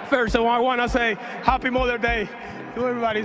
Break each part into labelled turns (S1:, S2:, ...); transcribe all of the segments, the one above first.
S1: First, I want to say Happy Mother's Day to everybody.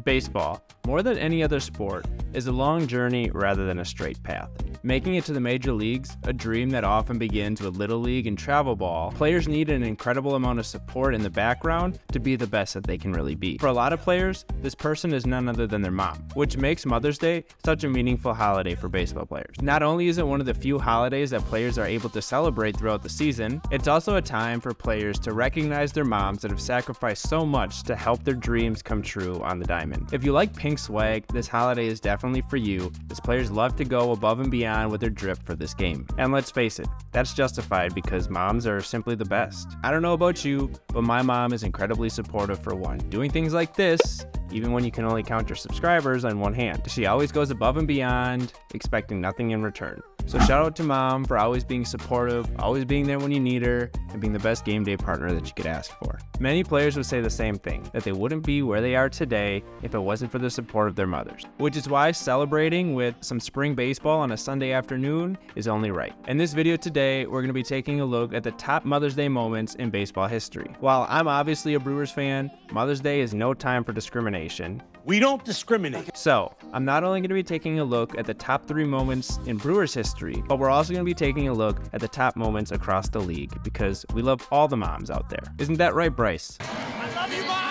S2: Baseball, more than any other sport, is a long journey rather than a straight path. Making it to the major leagues, a dream that often begins with Little League and travel ball, players need an incredible amount of support in the background to be the best that they can really be. For a lot of players, this person is none other than their mom, which makes Mother's Day such a meaningful holiday for baseball players. Not only is it one of the few holidays that players are able to celebrate throughout the season, it's also a time for players to recognize their moms that have sacrificed so much to help their dreams come true on the diamond. If you like pink swag, this holiday is definitely for you, as players love to go above and beyond with their drip for this game. And let's face it, that's justified because moms are simply the best. I don't know about you, but my mom is incredibly supportive for one, doing things like this, even when you can only count your subscribers on one hand. She always goes above and beyond, expecting nothing in return. So shout out to mom for always being supportive, always being there when you need her, and being the best game day partner that you could ask for. Many players would say the same thing, that they wouldn't be where they are today if it wasn't for the support of their mothers. Which is why celebrating with some spring baseball on a Sunday afternoon is only right. In this video today, we're going to be taking a look at the top Mother's Day moments in baseball history. While I'm obviously a Brewers fan, Mother's Day is no time for discrimination.
S3: We don't discriminate.
S2: So, I'm not only going to be taking a look at the top 3 moments in Brewers history, but we're also going to be taking a look at the top moments across the league because we love all the moms out there. Isn't that right, Bryce?
S3: I love you, Mom!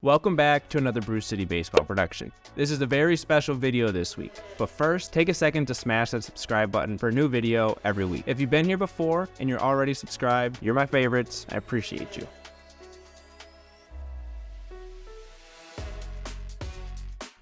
S2: Welcome back to another Brew City Baseball production. This is a very special video this week, but first, take a second to smash that subscribe button for a new video every week. If you've been here before and you're already subscribed, you're my favorites. I appreciate you.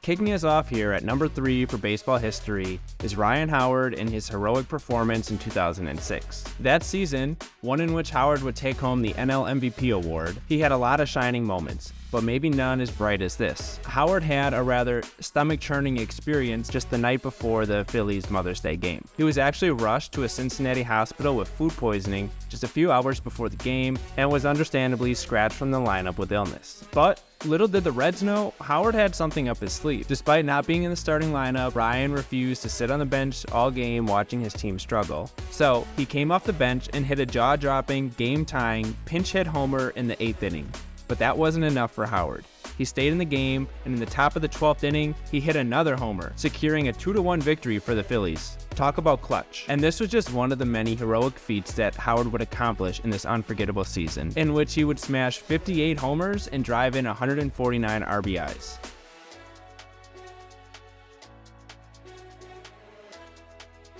S2: Kicking us off here at number 3 for baseball history is Ryan Howard and his heroic performance in 2006. That season, one in which Howard would take home the NL MVP award, he had a lot of shining moments, but maybe none as bright as this. Howard had a rather stomach-churning experience just the night before the Phillies' Mother's Day game. He was actually rushed to a Cincinnati hospital with food poisoning just a few hours before the game and was understandably scratched from the lineup with illness. But little did the Reds know, Howard had something up his sleeve. Despite not being in the starting lineup, Ryan refused to sit on the bench all game watching his team struggle. So he came off the bench and hit a jaw-dropping, game-tying, pinch-hit homer in the 8th inning. But that wasn't enough for Howard. He stayed in the game, and in the top of the 12th inning, he hit another homer, securing a 2-1 victory for the Phillies. Talk about clutch. And this was just one of the many heroic feats that Howard would accomplish in this unforgettable season, in which he would smash 58 homers and drive in 149 RBIs.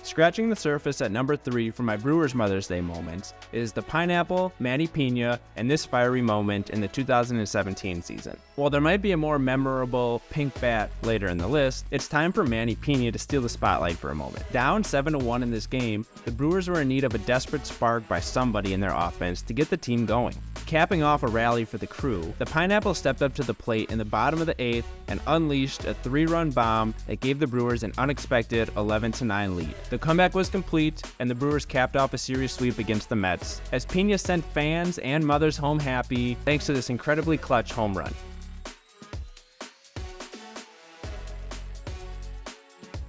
S2: Scratching the surface at number 3 for my Brewers Mother's Day moments is the pineapple, Manny Pena, and this fiery moment in the 2017 season. While there might be a more memorable pink bat later in the list, it's time for Manny Pena to steal the spotlight for a moment. Down 7-1 in this game, the Brewers were in need of a desperate spark by somebody in their offense to get the team going. Capping off a rally for the crew, the Pineapple stepped up to the plate in the bottom of the 8th and unleashed a 3-run bomb that gave the Brewers an unexpected 11-9 lead. The comeback was complete, and the Brewers capped off a series sweep against the Mets, as Pena sent fans and mothers home happy thanks to this incredibly clutch home run.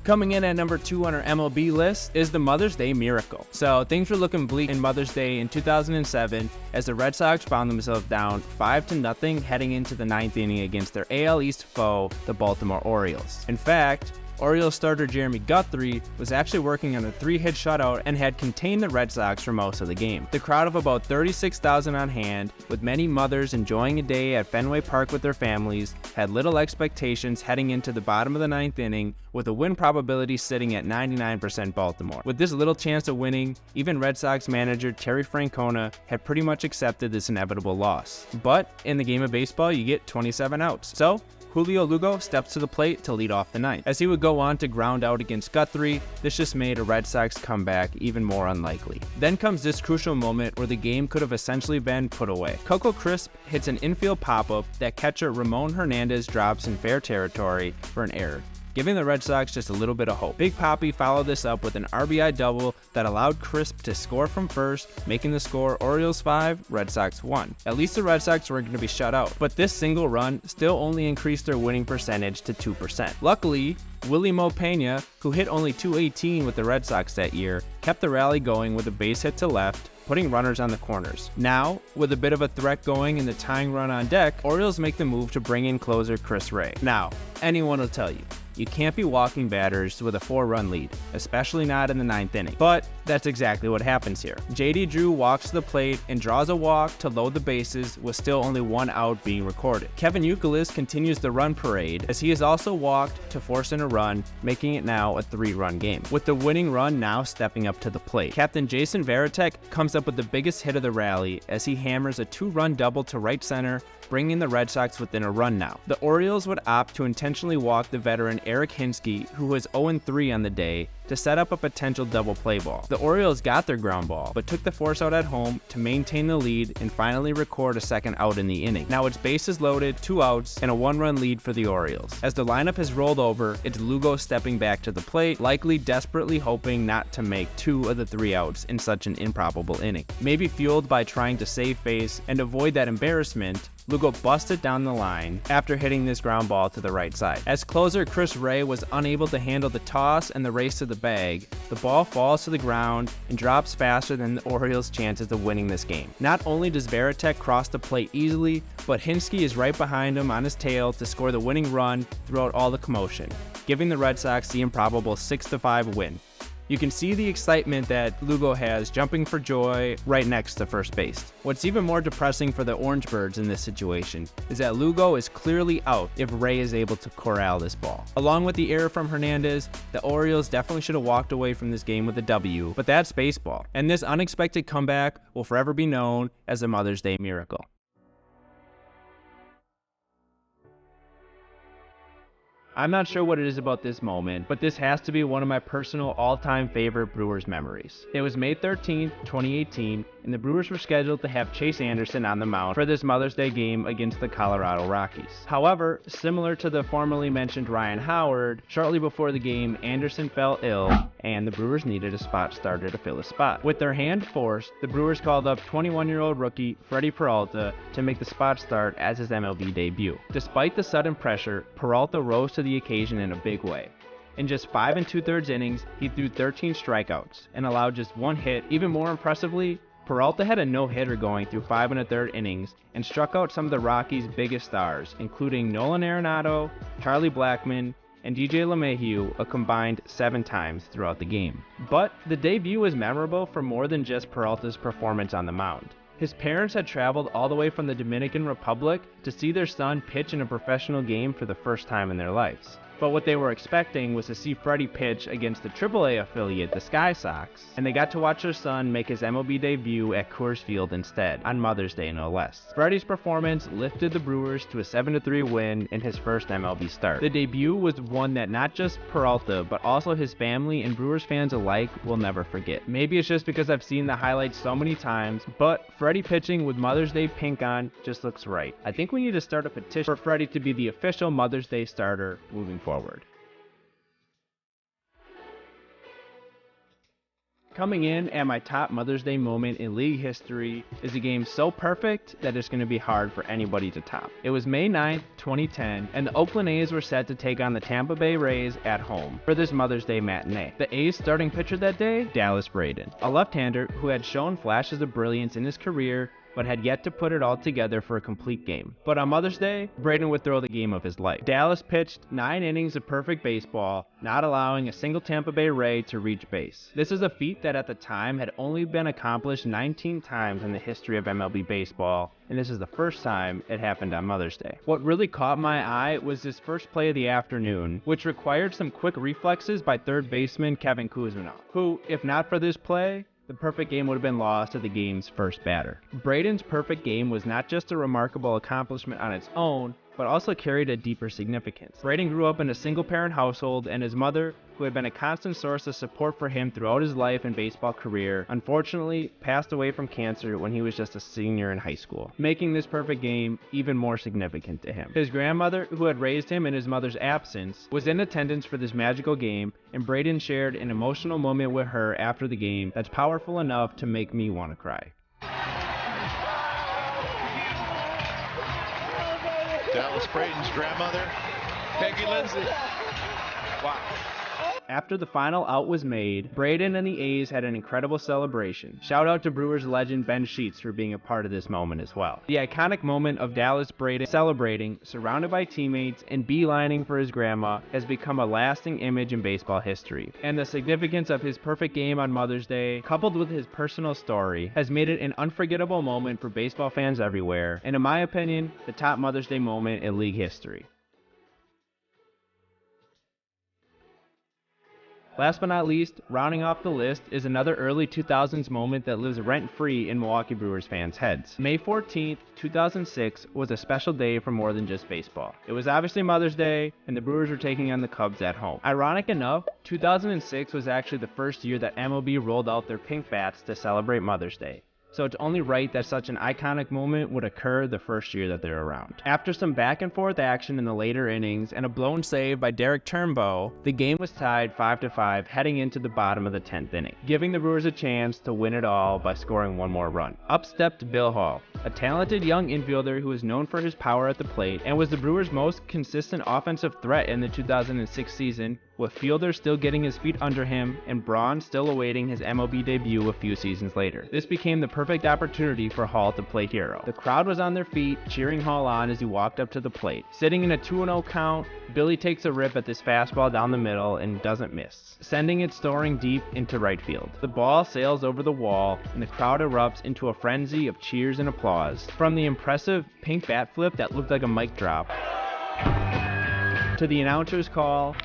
S2: Coming in at number 2 on our MLB list is the Mother's Day Miracle. So things were looking bleak in Mother's Day in 2007 as the Red Sox found themselves down 5-0 heading into the 9th inning against their AL East foe, the Baltimore Orioles. In fact, Orioles starter Jeremy Guthrie was actually working on a 3-hit shutout and had contained the Red Sox for most of the game. The crowd of about 36,000 on hand, with many mothers enjoying a day at Fenway Park with their families, had little expectations heading into the bottom of the 9th inning, with a win probability sitting at 99% Baltimore. With this little chance of winning, even Red Sox manager Terry Francona had pretty much accepted this inevitable loss. But in the game of baseball, you get 27 outs. So Julio Lugo steps to the plate to lead off the ninth. As he would go on to ground out against Guthrie, this just made a Red Sox comeback even more unlikely. Then comes this crucial moment where the game could have essentially been put away. Coco Crisp hits an infield pop-up that catcher Ramon Hernandez drops in fair territory for an error, giving the Red Sox just a little bit of hope. Big Papi followed this up with an RBI double that allowed Crisp to score from first, making the score Orioles 5, Red Sox 1. At least the Red Sox weren't going to be shut out, but this single run still only increased their winning percentage to 2%. Luckily, Willie Mo Pena, who hit only .218 with the Red Sox that year, kept the rally going with a base hit to left, putting runners on the corners. Now, with a bit of a threat going and the tying run on deck, Orioles make the move to bring in closer Chris Ray. Now, anyone will tell you, you can't be walking batters with a 4-run lead, especially not in the 9th inning. But that's exactly what happens here. JD Drew walks to the plate and draws a walk to load the bases with still only 1 out being recorded. Kevin Youkilis continues the run parade as he has also walked to force in a run, making it now a 3-run game, with the winning run now stepping up to the plate. Captain Jason Varitek comes up with the biggest hit of the rally as he hammers a 2-run double to right center, bringing the Red Sox within a run now. The Orioles would opt to intentionally walk the veteran Eric Hinsky, who was 0-3 on the day, to set up a potential double play ball. The Orioles got their ground ball, but took the force out at home to maintain the lead and finally record a second out in the inning. Now it's bases loaded, 2 outs, and a 1-run lead for the Orioles. As the lineup has rolled over, it's Lugo stepping back to the plate, likely desperately hoping not to make 2 of the 3 outs in such an improbable inning. Maybe fueled by trying to save face and avoid that embarrassment, Lugo busted down the line after hitting this ground ball to the right side. As closer Chris Ray was unable to handle the toss and the race to the bag, the ball falls to the ground and drops faster than the Orioles' chances of winning this game. Not only does Varitek cross the plate easily, but Hinsky is right behind him on his tail to score the winning run throughout all the commotion, giving the Red Sox the improbable 6-5 win. You can see the excitement that Lugo has jumping for joy right next to first base. What's even more depressing for the Orangebirds in this situation is that Lugo is clearly out if Ray is able to corral this ball. Along with the error from Hernandez, the Orioles definitely should have walked away from this game with a W, but that's baseball. And this unexpected comeback will forever be known as a Mother's Day miracle. I'm not sure what it is about this moment, but this has to be one of my personal all-time favorite Brewers memories. It was May 13th, 2018, and the Brewers were scheduled to have Chase Anderson on the mound for this Mother's Day game against the Colorado Rockies. However, similar to the formerly mentioned Ryan Howard, shortly before the game, Anderson fell ill, and the Brewers needed a spot starter to fill his spot. With their hand forced, the Brewers called up 21-year-old rookie Freddy Peralta to make the spot start as his MLB debut. Despite the sudden pressure, Peralta rose to the occasion in a big way. In just 5 2/3 innings, he threw 13 strikeouts and allowed just 1 hit. Even more impressively, Peralta had a no-hitter going through 5 1/3 innings and struck out some of the Rockies' biggest stars, including Nolan Arenado, Charlie Blackmon, and DJ LeMahieu a combined 7 times throughout the game. But the debut was memorable for more than just Peralta's performance on the mound. His parents had traveled all the way from the Dominican Republic to see their son pitch in a professional game for the first time in their lives. But what they were expecting was to see Freddy pitch against the AAA affiliate, the Sky Sox, and they got to watch their son make his MLB debut at Coors Field instead, on Mother's Day no less. Freddy's performance lifted the Brewers to a 7-3 win in his first MLB start. The debut was one that not just Peralta, but also his family and Brewers fans alike will never forget. Maybe it's just because I've seen the highlights so many times, but Freddy pitching with Mother's Day pink on just looks right. I think we need to start a petition for Freddy to be the official Mother's Day starter moving forward. Coming in at my top Mother's Day moment in league history is a game so perfect that it's going to be hard for anybody to top. It was May 9th, 2010, and the Oakland A's were set to take on the Tampa Bay Rays at home for this Mother's Day matinee. The A's starting pitcher that day, Dallas Braden, a left-hander who had shown flashes of brilliance in his career but had yet to put it all together for a complete game. But on Mother's Day, Braden would throw the game of his life. Dallas pitched 9 innings of perfect baseball, not allowing a single Tampa Bay Ray to reach base. This is a feat that at the time had only been accomplished 19 times in the history of MLB baseball, and this is the first time it happened on Mother's Day. What really caught my eye was this first play of the afternoon, which required some quick reflexes by third baseman Kevin Kuzminoff, who, if not for this play, the perfect game would have been lost to the game's first batter. Braden's perfect game was not just a remarkable accomplishment on its own, but also carried a deeper significance. Braden grew up in a single-parent household, and his mother, who had been a constant source of support for him throughout his life and baseball career, unfortunately passed away from cancer when he was just a senior in high school, making this perfect game even more significant to him. His grandmother, who had raised him in his mother's absence, was in attendance for this magical game, and Braden shared an emotional moment with her after the game that's powerful enough to make me want to cry.
S4: That was Braden's grandmother, Peggy Lindsay. Wow.
S2: After the final out was made, Braden and the A's had an incredible celebration. Shout out to Brewers legend Ben Sheets for being a part of this moment as well. The iconic moment of Dallas Braden celebrating, surrounded by teammates, and beelining for his grandma has become a lasting image in baseball history. And the significance of his perfect game on Mother's Day, coupled with his personal story, has made it an unforgettable moment for baseball fans everywhere, and in my opinion, the top Mother's Day moment in league history. Last but not least, rounding off the list is another early 2000s moment that lives rent-free in Milwaukee Brewers fans' heads. May 14th, 2006 was a special day for more than just baseball. It was obviously Mother's Day, and the Brewers were taking on the Cubs at home. Ironic enough, 2006 was actually the first year that MLB rolled out their pink bats to celebrate Mother's Day. So it's only right that such an iconic moment would occur the first year that they're around. After some back and forth action in the later innings and a blown save by Derek Turnbow, the game was tied 5-5 heading into the bottom of the 10th inning, giving the Brewers a chance to win it all by scoring one more run. Up stepped Bill Hall, a talented young infielder who is known for his power at the plate and was the Brewers' most consistent offensive threat in the 2006 season, with Fielder still getting his feet under him and Braun still awaiting his MLB debut a few seasons later. This became the perfect opportunity for Hall to play hero. The crowd was on their feet, cheering Hall on as he walked up to the plate. Sitting in a 2-0 count, Billy takes a rip at this fastball down the middle and doesn't miss, sending it soaring deep into right field. The ball sails over the wall and the crowd erupts into a frenzy of cheers and applause. From the impressive pink bat flip that looked like a mic drop, to the announcer's call,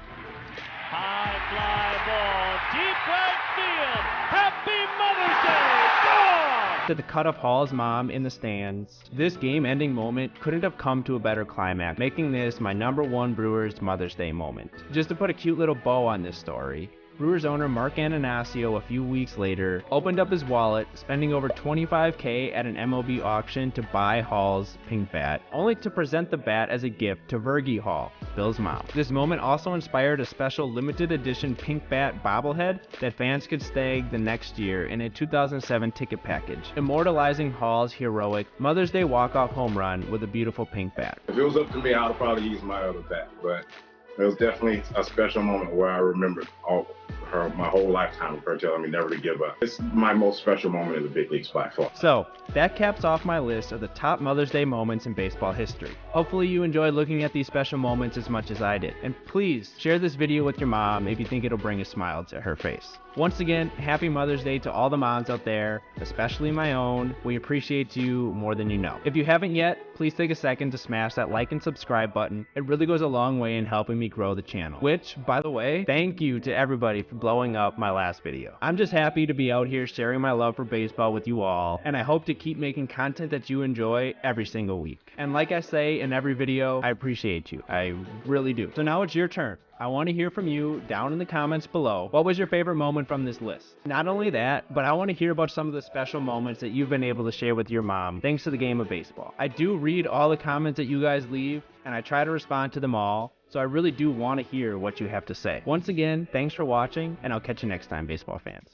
S5: high fly ball, deep right field. Happy Mother's Day! Go!
S2: to the cut of Hall's mom in the stands. This game-ending moment couldn't have come to a better climax, making this my #1 Brewers Mother's Day moment. Just to put a cute little bow on this story, Brewers owner Mark Ananasio a few weeks later opened up his wallet, spending over $25K at an MLB auction to buy Hall's pink bat, only to present the bat as a gift to Vergie Hall, Bill's mom. This moment also inspired a special limited edition pink bat bobblehead that fans could snag the next year in a 2007 ticket package, immortalizing Hall's heroic Mother's Day walk-off home run with a beautiful pink bat.
S6: If it was up to me, I would probably use my other bat, but it was definitely a special moment where I remembered my whole lifetime of her telling me never to give up. It's my most special moment in the big leagues by far.
S2: So, that caps off my list of the top Mother's Day moments in baseball history. Hopefully you enjoyed looking at these special moments as much as I did. And please, share this video with your mom if you think it'll bring a smile to her face. Once again, happy Mother's Day to all the moms out there, especially my own. We appreciate you more than you know. If you haven't yet, please take a second to smash that like and subscribe button. It really goes a long way in helping me grow the channel. Which, by the way, thank you to everybody for blowing up my last video. I'm just happy to be out here sharing my love for baseball with you all, and I hope to keep making content that you enjoy every single week. And like I say in every video, I appreciate you. I really do. So now it's your turn. I want to hear from you down in the comments below. What was your favorite moment from this list? Not only that, but I want to hear about some of the special moments that you've been able to share with your mom thanks to the game of baseball. I do read all the comments that you guys leave, and I try to respond to them all, so I really do want to hear what you have to say. Once again, thanks for watching, and I'll catch you next time, baseball fans.